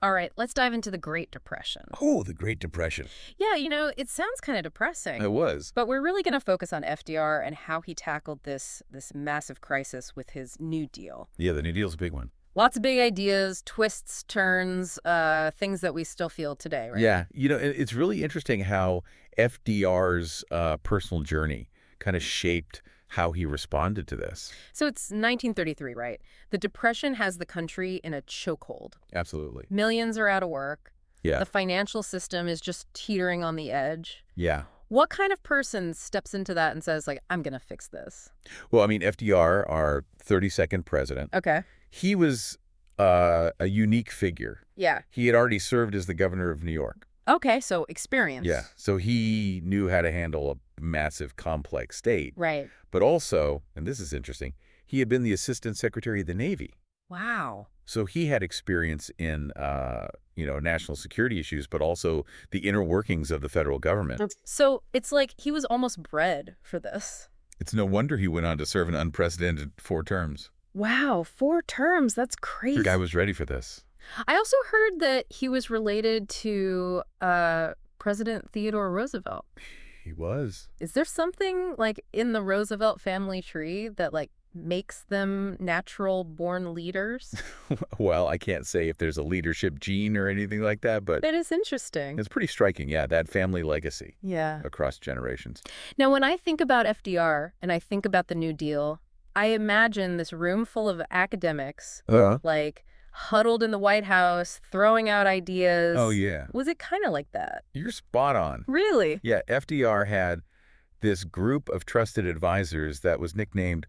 All right, let's dive into the Great Depression. Oh, the Great Depression. Yeah, it sounds kind of depressing. It was. But we're really going to focus on FDR and how he tackled this massive crisis with his New Deal. Yeah, the New Deal's a big one. Lots of big ideas, twists, turns, things that we still feel today, right? Yeah, it's really interesting how FDR's personal journey kind of shaped how he responded to this. So it's 1933, right? The Depression has the country in a chokehold. Absolutely. Millions are out of work. Yeah. The financial system is just teetering on the edge. Yeah. What kind of person steps into that and says, like, I'm going to fix this? Well, I mean, FDR, our 32nd president, Okay. he was a unique figure. Yeah. He had already served as the governor of New York. Okay, so experience. Yeah. So he knew how to handle a massive, complex state. Right. But also, and this is interesting, he had been the Assistant Secretary of the Navy. Wow. So he had experience in, national security issues, but also the inner workings of the federal government. So it's like he was almost bred for this. It's no wonder he went on to serve an unprecedented 4 terms. Wow, 4 terms. That's crazy. The guy was ready for this. I also heard that he was related to President Theodore Roosevelt. He was. Is there something like in the Roosevelt family tree that like makes them natural born leaders? Well, I can't say if there's a leadership gene or anything like that, but It is interesting. it's pretty striking, yeah, that family legacy Yeah. across generations. Now, when I think about FDR and I think about the New Deal, I imagine this room full of academics, like huddled in the White House, throwing out ideas. Oh, yeah. Was it kind of like that? You're spot on. Really? Yeah, FDR had this group of trusted advisors that was nicknamed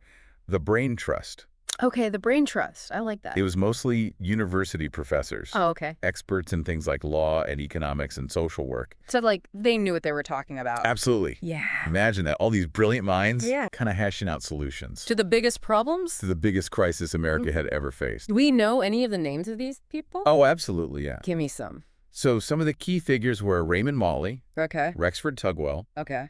the Brain Trust. Okay, the brain trust. I like that. It was mostly university professors, Oh, okay. experts in things like law and economics and social work. So, like, they knew what they were talking about. Absolutely. Yeah. Imagine that. All these brilliant minds Yeah. kind of hashing out solutions To the biggest problems? to the biggest crisis America had ever faced. Do we know any of the names of these people? Oh, absolutely, yeah. Give me some. So some of the key figures were Raymond Molley, Okay. Rexford Tugwell, Okay.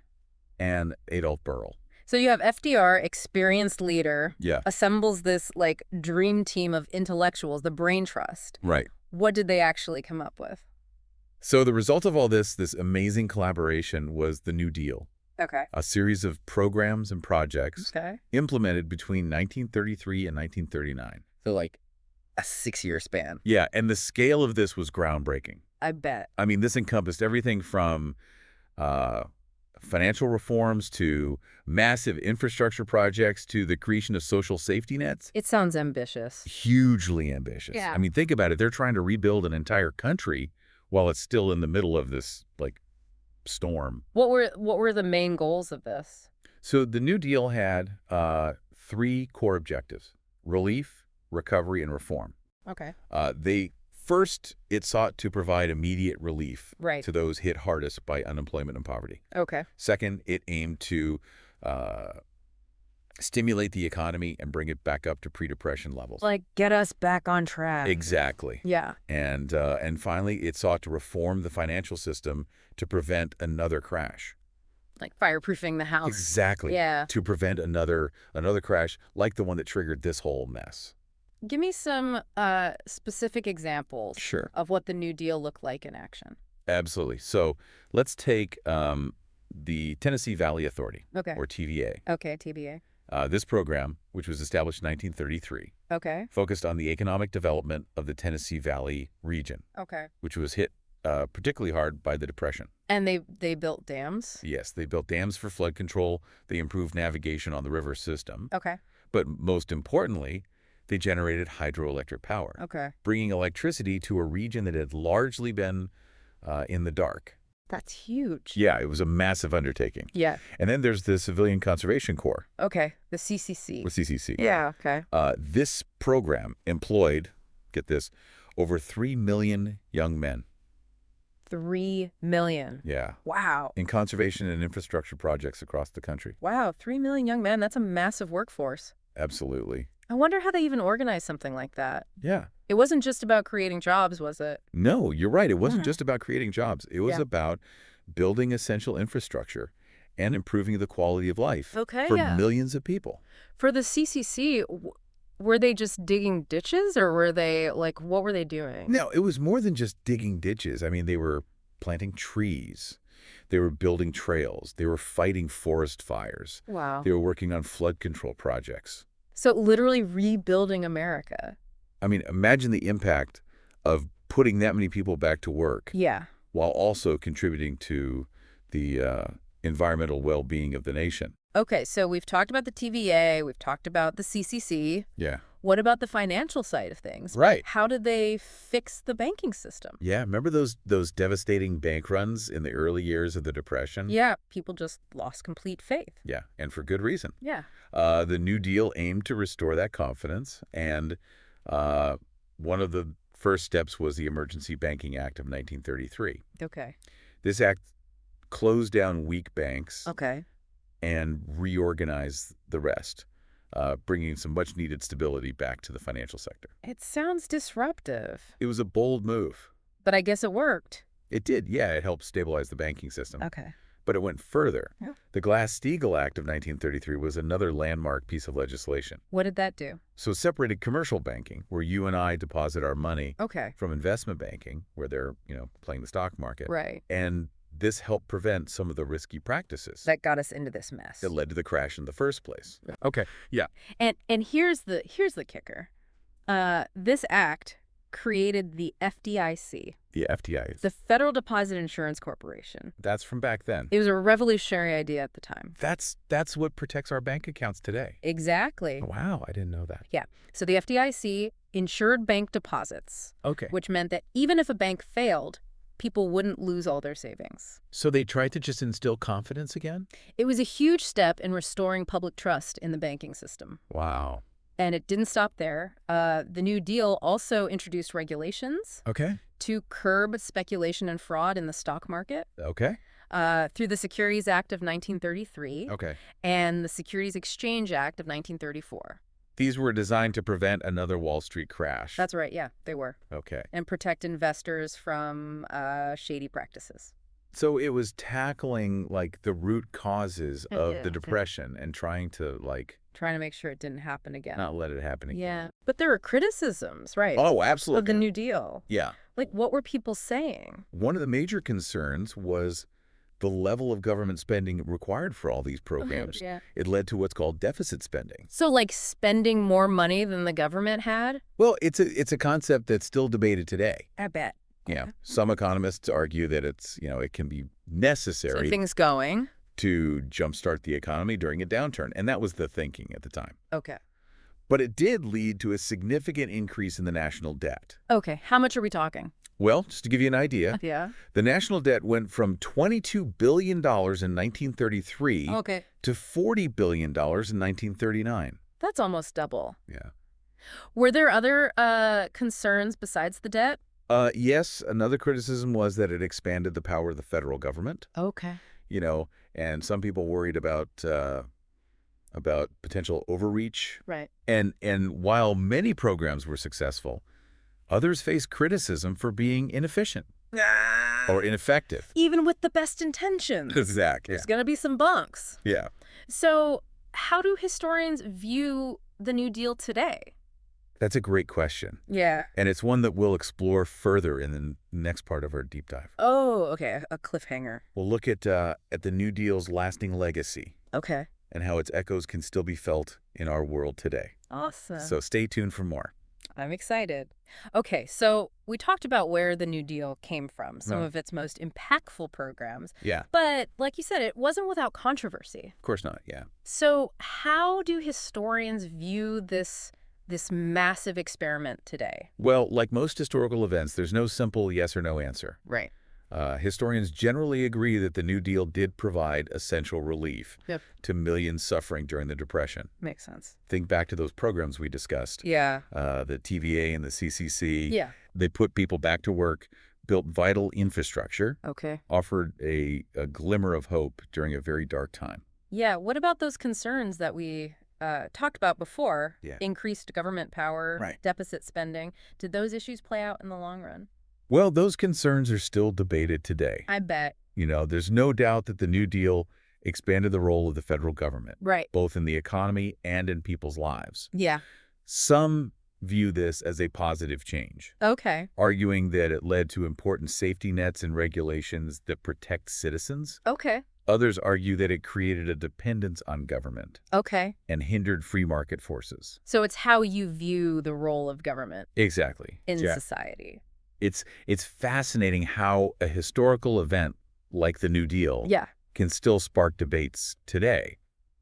and Adolph Burl. So you have FDR, experienced leader, Yeah, assembles this, like, dream team of intellectuals, the brain trust. right. What did they actually come up with? So the result of all this amazing collaboration was the New Deal, Okay. a series of programs and projects Okay. implemented between 1933 and 1939. So, like, a 6-year span. Yeah, and the scale of this was groundbreaking. I bet. I mean, this encompassed everything from financial reforms to massive infrastructure projects to the creation of social safety nets. It sounds ambitious. Hugely ambitious. Yeah. I mean, think about it. They're trying to rebuild an entire country while it's still in the middle of this, like, storm. What were the main goals of this? So the New Deal had 3 core objectives: relief, recovery, and reform. Okay. It sought to provide immediate relief Right. to those hit hardest by unemployment and poverty. Okay. Second, it aimed to stimulate the economy and bring it back up to pre-depression levels. Like, get us back on track. Exactly. Yeah. And finally, it sought to reform the financial system to prevent another crash. Like fireproofing the house. Exactly. Yeah. To prevent another crash like the one that triggered this whole mess. Give me some specific examples Sure. of what the New Deal looked like in action. Absolutely. So let's take the Tennessee Valley Authority, Okay. or TVA. Okay, TBA. This program, which was established in 1933, Okay. focused on the economic development of the Tennessee Valley region, Okay. which was hit particularly hard by the Depression. And they built dams? Yes, they built dams for flood control. They improved navigation on the river system. Okay. But most importantly, they generated hydroelectric power, Okay. bringing electricity to a region that had largely been in the dark. That's huge. Yeah, it was a massive undertaking. Yeah. And then there's the Civilian Conservation Corps, Okay. The CCC. or CCC. Yeah. Okay. This program employed, get this, over 3 million young men. 3 million. Yeah. Wow. In conservation and infrastructure projects across the country. Wow. 3 million young men. That's a massive workforce. Absolutely. I wonder how they even organized something like that. Yeah. It wasn't just about creating jobs, was it? No, you're right. It wasn't Yeah. just about creating jobs. It was Yeah. about building essential infrastructure and improving the quality of life Okay, for yeah. millions of people. For the CCC, were they just digging ditches, or were they, like, what were they doing? No, it was more than just digging ditches. I mean, they were planting trees. They were building trails. They were fighting forest fires. Wow. They were working on flood control projects. So literally rebuilding America. I mean, imagine the impact of putting that many people back to work. Yeah. While also contributing to the environmental well-being of the nation. Okay, so we've talked about the TVA, we've talked about the CCC. Yeah. What about the financial side of things? Right. How did they fix the banking system? Yeah, remember those devastating bank runs in the early years of the Depression? Yeah, people just lost complete faith. Yeah, and for good reason. Yeah. The New Deal aimed to restore that confidence, and one of the first steps was the Emergency Banking Act of 1933. Okay. This act closed down weak banks Okay. and reorganized the rest, bringing some much-needed stability back to the financial sector. It sounds disruptive. It was a bold move. But I guess it worked. It did, yeah. It helped stabilize the banking system. Okay. But it went further. Yeah. The Glass-Steagall Act of 1933 was another landmark piece of legislation. What did that do? So it separated commercial banking, where you and I deposit our money, Okay. from investment banking, where they're, playing the stock market. Right. And this helped prevent some of the risky practices That got us into this mess. that led to the crash in the first place. Okay, yeah. And here's the kicker. This act created the FDIC, The FDI. the Federal Deposit Insurance Corporation. That's from back then. It was a revolutionary idea at the time. That's what protects our bank accounts today. Exactly. Wow, I didn't know that. Yeah. So the FDIC insured bank deposits, Okay. which meant that even if a bank failed, people wouldn't lose all their savings. So they tried to just instill confidence again? It was a huge step in restoring public trust in the banking system. Wow. And it didn't stop there. The New Deal also introduced regulations Okay. to curb speculation and fraud in the stock market Okay. through the Securities Act of 1933 Okay. and the Securities Exchange Act of 1934. These were designed to prevent another Wall Street crash. That's right, yeah, they were. Okay. And protect investors from shady practices. So it was tackling, like, the root causes of Yeah. the Depression and trying to, like, Trying to make sure it didn't happen again. not let it happen again. Yeah. But there were criticisms, right? Oh, Of absolutely. the New Deal. Yeah. Like, what were people saying? One of the major concerns was the level of government spending required for all these programs. Yeah. It led to what's called deficit spending. So, like, spending more money than the government had? Well, it's a concept that's still debated today. I bet. Yeah. Some economists argue that it can be So necessary things going. to jumpstart the economy during a downturn. And that was the thinking at the time. Okay. But it did lead to a significant increase in the national debt. Okay. How much are we talking? Well, just to give you an idea, Yeah. the national debt went from $22 billion in 1933 Okay. to $40 billion in 1939. That's almost double. Yeah. Were there other concerns besides the debt? Yes, another criticism was that it expanded the power of the federal government, Okay. and some people worried about potential overreach. Right. And while many programs were successful, others faced criticism for being inefficient or ineffective. Even with the best intentions. Exactly. There's going to be some bunks. Yeah. So how do historians view the New Deal today? That's a great question. Yeah. And it's one that we'll explore further in the next part of our deep dive. Oh, okay. A cliffhanger. We'll look at the New Deal's lasting legacy Okay. and how its echoes can still be felt in our world today. Awesome. So stay tuned for more. I'm excited. Okay, so we talked about where the New Deal came from, some Right. of its most impactful programs. Yeah. But like you said, it wasn't without controversy. Of course not, yeah. So how do historians view this massive experiment today? Well, like most historical events, there's no simple yes or no answer. Right. Historians generally agree that the New Deal did provide essential relief Yep. to millions suffering during the Depression. Makes sense. Think back to those programs we discussed, Yeah. the TVA and the CCC. Yeah. They put people back to work, built vital infrastructure, Okay. offered a glimmer of hope during a very dark time. Yeah. What about those concerns that we talked about before? Yeah. Increased government power, Right. deficit spending. Did those issues play out in the long run? Well, those concerns are still debated today. I bet. There's no doubt that the New Deal expanded the role of the federal government, Right. both in the economy and in people's lives. Yeah. Some view this as a positive change, Okay. arguing that it led to important safety nets and regulations that protect citizens. Okay. Others argue that it created a dependence on government Okay. and hindered free market forces. So it's how you view the role of government Exactly. in Yeah. society. It's fascinating how a historical event like the New Deal Yeah. can still spark debates today.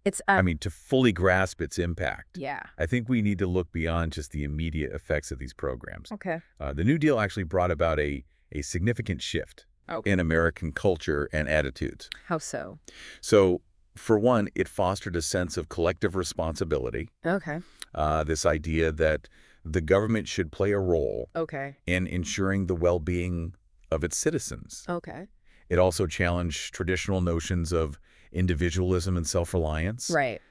It's I mean, to fully grasp its impact, yeah. I think we need to look beyond just the immediate effects of these programs. Okay. The New Deal actually brought about a significant shift in American culture and attitudes. How so? So, for one, it fostered a sense of collective responsibility, Okay. this idea that the government should play a role Okay. in ensuring the well-being of its citizens. Okay. It also challenged traditional notions of individualism and self-reliance. Right.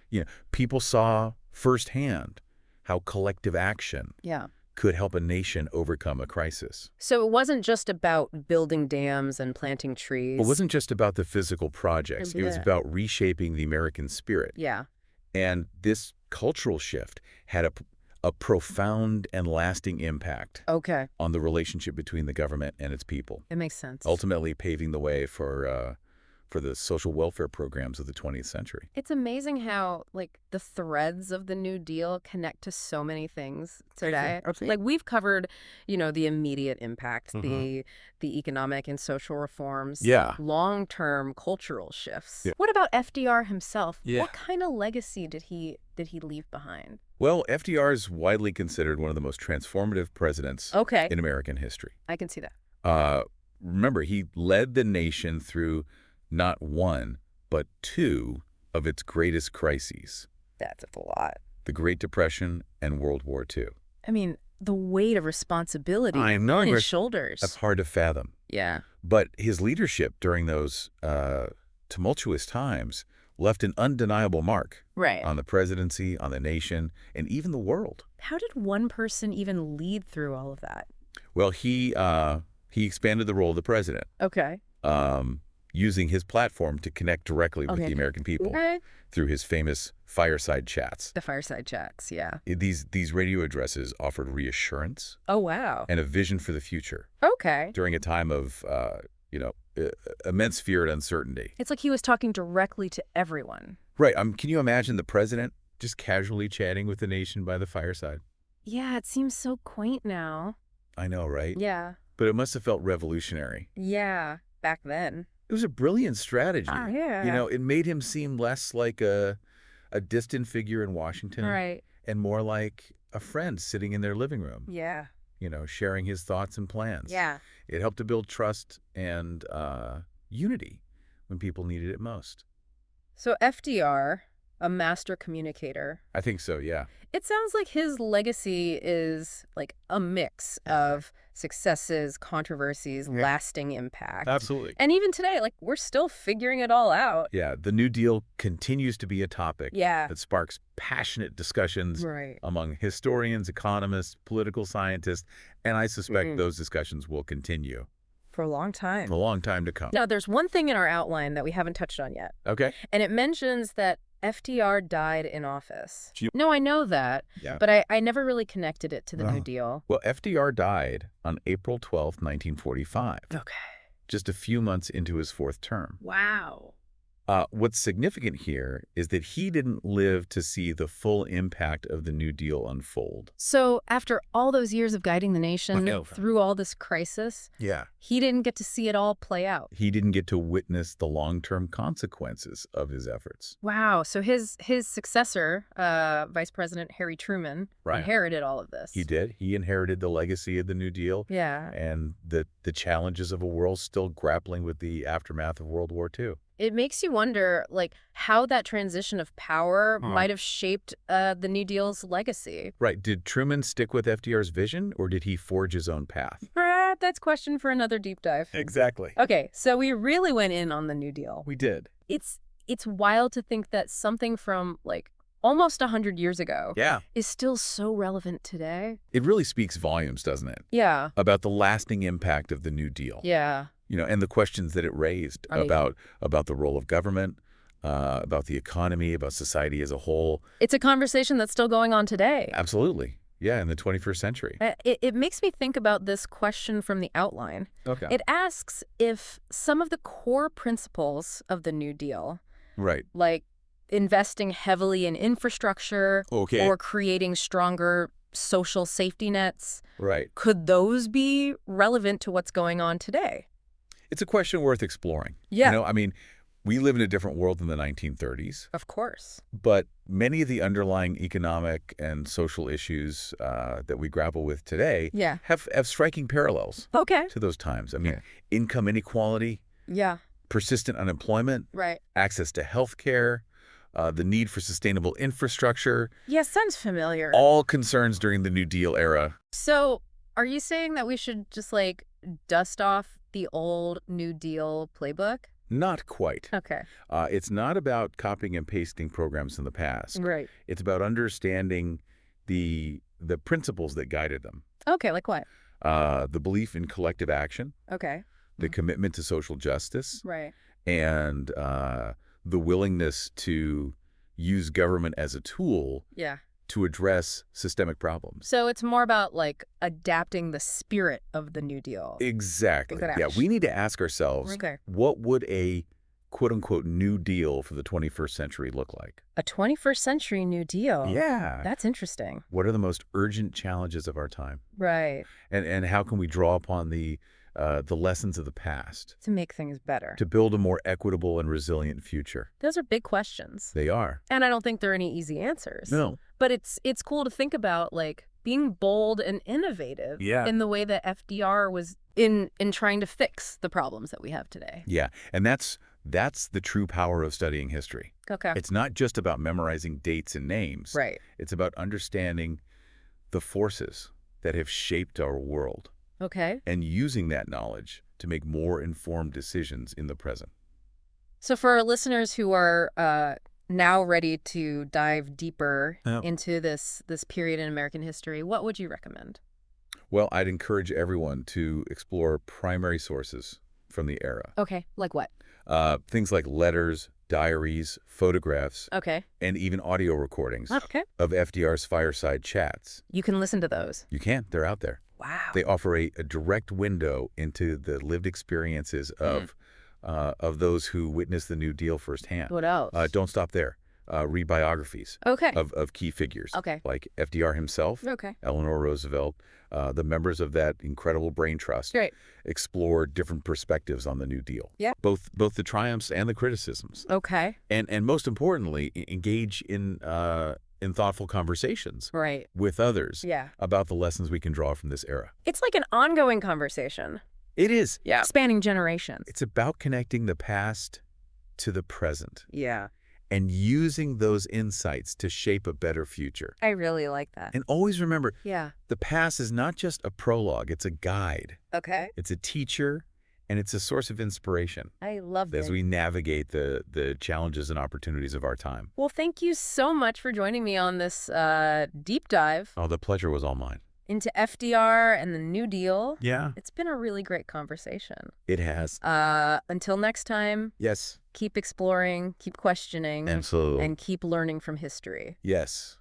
People saw firsthand how collective action Yeah. could help a nation overcome a crisis. So it wasn't just about building dams and planting trees. It wasn't just about the physical projects. It was Yeah. about reshaping the American spirit. Yeah. And this cultural shift had a profound and lasting impact Okay. on the relationship between the government and its people, It makes sense. ultimately paving the way for the social welfare programs of the 20th century. It's amazing how, like, the threads of the New Deal connect to so many things today. Like, we've covered, the immediate impact, the economic and social reforms, Yeah. long-term cultural shifts. Yeah. What about FDR himself? Yeah. What kind of legacy did he leave behind? Well, FDR is widely considered one of the most transformative presidents Okay. in American history. I can see that. Remember, he led the nation through not one, but two of its greatest crises, That's a lot. the Great Depression and World War II. I mean, the weight of responsibility I know. on his shoulders. That's hard to fathom. Yeah. But his leadership during those tumultuous times left an undeniable mark Right. on the presidency, on the nation, and even the world. How did one person even lead through all of that? Well, he expanded the role of the president, Okay. using his platform to connect directly with Okay. the American people Okay. through his famous fireside chats. The fireside chats, yeah. These radio addresses offered reassurance Oh, wow. and a vision for the future Okay. during a time of, immense fear and uncertainty. It's like he was talking directly to everyone. Right. Can you imagine the president just casually chatting with the nation by the fireside? Yeah, it seems so quaint now. I know, right? Yeah. But it must have felt revolutionary. Yeah, back then. It was a brilliant strategy. Oh, yeah. It made him seem less like a distant figure in Washington Right. and more like a friend sitting in their living room, Yeah. sharing his thoughts and plans. Yeah. It helped to build trust and unity when people needed it most. So FDR, a master communicator. I think so, yeah. It sounds like his legacy is like a mix of successes, controversies, lasting impact. Absolutely. And even today, like, we're still figuring it all out. Yeah, the New Deal continues to be a topic Yeah. that sparks passionate discussions Right. among historians, economists, political scientists, and I suspect those discussions will continue For a long time. for a long time to come. Now, there's one thing in our outline that we haven't touched on yet, Okay. and it mentions that FDR died in office. Gee. No, I know that, Yeah. but I never really connected it to the New Oh. Deal. Well, FDR died on April 12th, 1945, Okay. just a few months into his fourth term. Wow. What's significant here is that he didn't live to see the full impact of the New Deal unfold. So after all those years of guiding the nation No. through all this crisis, Yeah. he didn't get to see it all play out. He didn't get to witness the long-term consequences of his efforts. Wow. So his successor, Vice President Harry Truman, Right. inherited all of this. He did. He inherited the legacy of the New Deal Yeah. and the challenges of a world still grappling with the aftermath of World War II. It makes you wonder, like, how that transition of power might have shaped the New Deal's legacy. Right. Did Truman stick with FDR's vision, or did he forge his own path? That's a question for another deep dive. Exactly. Okay, so we really went in on the New Deal. We did. It's wild to think that something from, like, almost 100 years ago Yeah. is still so relevant today. It really speaks volumes, doesn't it? Yeah. About the lasting impact of the New Deal. Yeah. And the questions that it raised Right. about the role of government, about the economy, about society as a whole. It's a conversation that's still going on today. Absolutely. Yeah, in the 21st century. It makes me think about this question from the outline. Okay. It asks if some of the core principles of the New Deal, Right. like investing heavily in infrastructure or creating stronger social safety nets, Right. could those be relevant to what's going on today? It's a question worth exploring. Yeah. You know, I mean, we live in a different world than the 1930s, Of course. but many of the underlying economic and social issues that we grapple with today Yeah. have striking parallels Okay. to those times. I mean, income inequality, Yeah. persistent unemployment, Right. access to health care, the need for sustainable infrastructure, Yeah, sounds familiar. all concerns during the New Deal era. So, are you saying that we should just dust off the old New Deal playbook? Not quite. Okay. It's not about copying and pasting programs in the past. Right. It's about understanding the principles that guided them. Okay, like what? The belief in collective action, Okay. the commitment to social justice, Right. and the willingness to use government as a tool Yeah. to address systemic problems. So it's more about adapting the spirit of the New Deal. Exactly. Good Yeah, action. we need to ask ourselves, Okay. what would a quote-unquote New Deal for the 21st century look like? A 21st century New Deal. Yeah. That's interesting. What are the most urgent challenges of our time? Right. And how can we draw upon the lessons of the past To make things better. to build a more equitable and resilient future? Those are big questions. They are. And I don't think there are any easy answers. No. But it's cool to think about being bold and innovative in the way that FDR was in trying to fix the problems that we have today. Yeah, and that's the true power of studying history. Okay. It's not just about memorizing dates and names. Right. It's about understanding the forces that have shaped our world Okay. and using that knowledge to make more informed decisions in the present. So for our listeners who are now ready to dive deeper Yep. into this period in American history, what would you recommend? Well, I'd encourage everyone to explore primary sources from the era. Okay. Like what? Things like letters, diaries, photographs, Okay. and even audio recordings Okay. of FDR's fireside chats. You can listen to those. You can. They're out there. Wow. They offer a direct window into the lived experiences of those who witnessed the New Deal firsthand. What else? Don't stop there. Read biographies Okay. of key figures. Okay. Like FDR himself, Okay. Eleanor Roosevelt, the members of that incredible brain trust. Great. Explore different perspectives on the New Deal. Yeah. Both the triumphs and the criticisms. Okay. And most importantly, engage in thoughtful conversations Right. with others Yeah. about the lessons we can draw from this era. It's like an ongoing conversation. It is. Yeah. Spanning generations. It's about connecting the past to the present Yeah. and using those insights to shape a better future. I really like that. And always remember, Yeah. the past is not just a prologue, it's a guide. Okay. It's a teacher, and it's a source of inspiration I love as it. we navigate the challenges and opportunities of our time. Well, thank you so much for joining me on this deep dive Oh, the pleasure was all mine. into FDR and the New Deal. Yeah. It's been a really great conversation. It has. Until next time, Yes. keep exploring, keep questioning, Absolutely. and keep learning from history. Yes.